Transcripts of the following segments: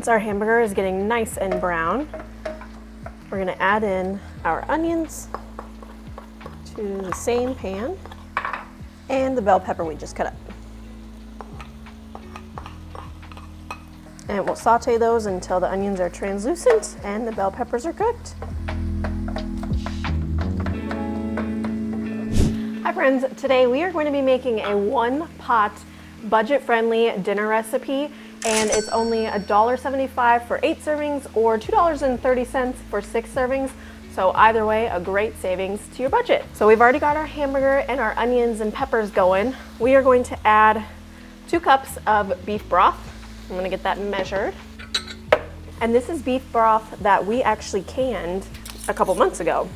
Once our hamburger is getting nice and brown, we're gonna add in our onions to the same pan and the bell pepper we just cut up. And we'll saute those until the onions are translucent and the bell peppers are cooked. Hi friends, today we are going to be making a one-pot budget-friendly dinner recipe, and it's only $1.75 for 8 servings or $2.30 for 6 servings. So either way, a great savings to your budget. So we've already got our hamburger and our onions and peppers going. We are going to add 2 cups of beef broth. I'm gonna get that measured. And this is beef broth that we actually canned a couple months ago.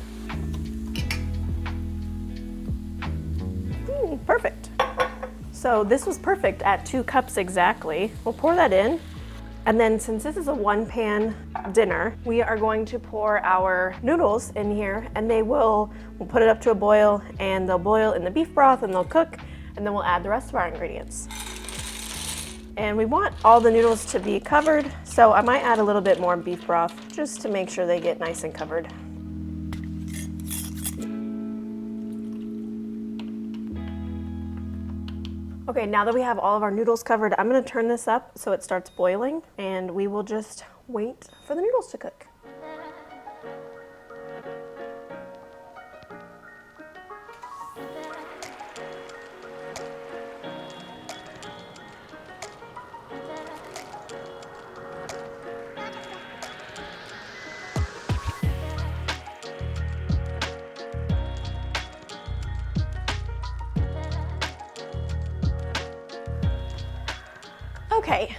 Perfect. So this was perfect at 2 cups exactly. We'll pour that in. And then since this is a one pan dinner, we are going to pour our noodles in here, and we'll put it up to a boil, and they'll boil in the beef broth and they'll cook, and then we'll add the rest of our ingredients. And we want all the noodles to be covered, so I might add a little bit more beef broth just to make sure they get nice and covered. Okay, now that we have all of our noodles covered, I'm gonna turn this up so it starts boiling, and we will just wait for the noodles to cook. Okay,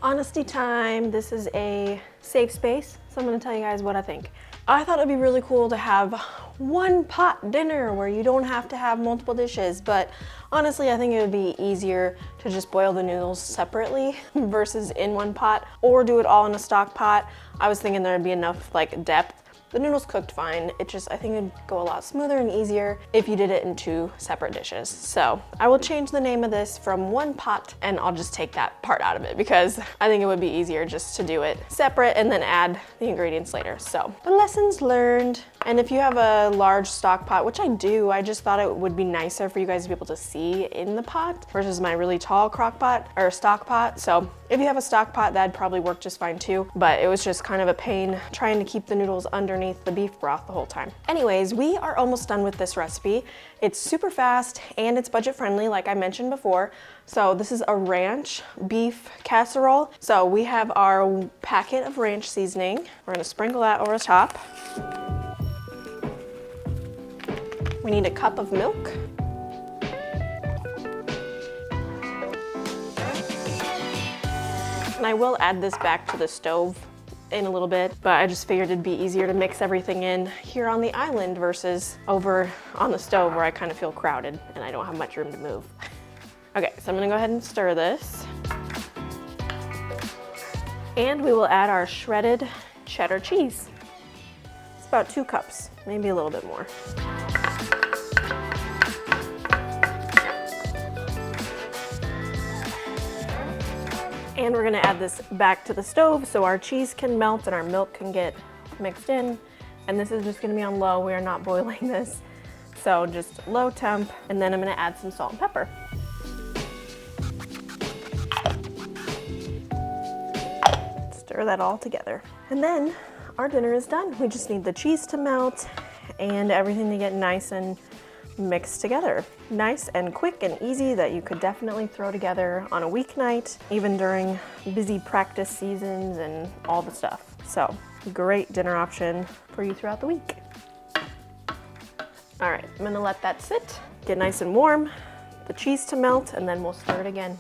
honesty time. This is a safe space, so I'm gonna tell you guys what I think. I thought it'd be really cool to have one pot dinner where you don't have to have multiple dishes, but honestly, I think it would be easier to just boil the noodles separately versus in one pot, or do it all in a stock pot. I was thinking there'd be enough like depth. The noodles cooked fine. It just, I think it'd go a lot smoother and easier if you did it in 2 separate dishes. So I will change the name of this from one pot, and I'll just take that part out of it because I think it would be easier just to do it separate and then add the ingredients later. So the lessons learned. And if you have a large stock pot, which I do, I just thought it would be nicer for you guys to be able to see in the pot versus my really tall crock pot or stock pot. So if you have a stock pot, that'd probably work just fine too. But it was just kind of a pain trying to keep the noodles underneath the beef broth the whole time. Anyways, we are almost done with this recipe. It's super fast and it's budget friendly, like I mentioned before. So this is a ranch beef casserole. So we have our packet of ranch seasoning. We're gonna sprinkle that over the top. We need a cup of milk. And I will add this back to the stove in a little bit, but I just figured it'd be easier to mix everything in here on the island versus over on the stove where I kind of feel crowded and I don't have much room to move. Okay, so I'm gonna go ahead and stir this. And we will add our shredded cheddar cheese. It's about 2 cups, maybe a little bit more. And we're gonna add this back to the stove so our cheese can melt and our milk can get mixed in. And this is just gonna be on low. We are not boiling this. So just low temp, and then I'm gonna add some salt and pepper. Stir that all together. And then our dinner is done. We just need the cheese to melt and everything to get nice and mixed together. Nice and quick and easy that you could definitely throw together on a weeknight, even during busy practice seasons and all the stuff. So great dinner option for you throughout the week. All right, I'm gonna let that sit, get nice and warm, the cheese to melt, and then we'll stir it again.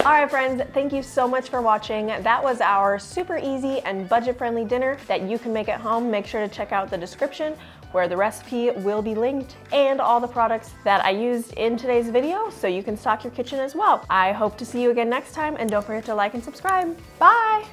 All right, friends, thank you so much for watching. That was our super easy and budget-friendly dinner that you can make at home. Make sure to check out the description where the recipe will be linked and all the products that I used in today's video so you can stock your kitchen as well. I hope to see you again next time, and don't forget to like and subscribe. Bye!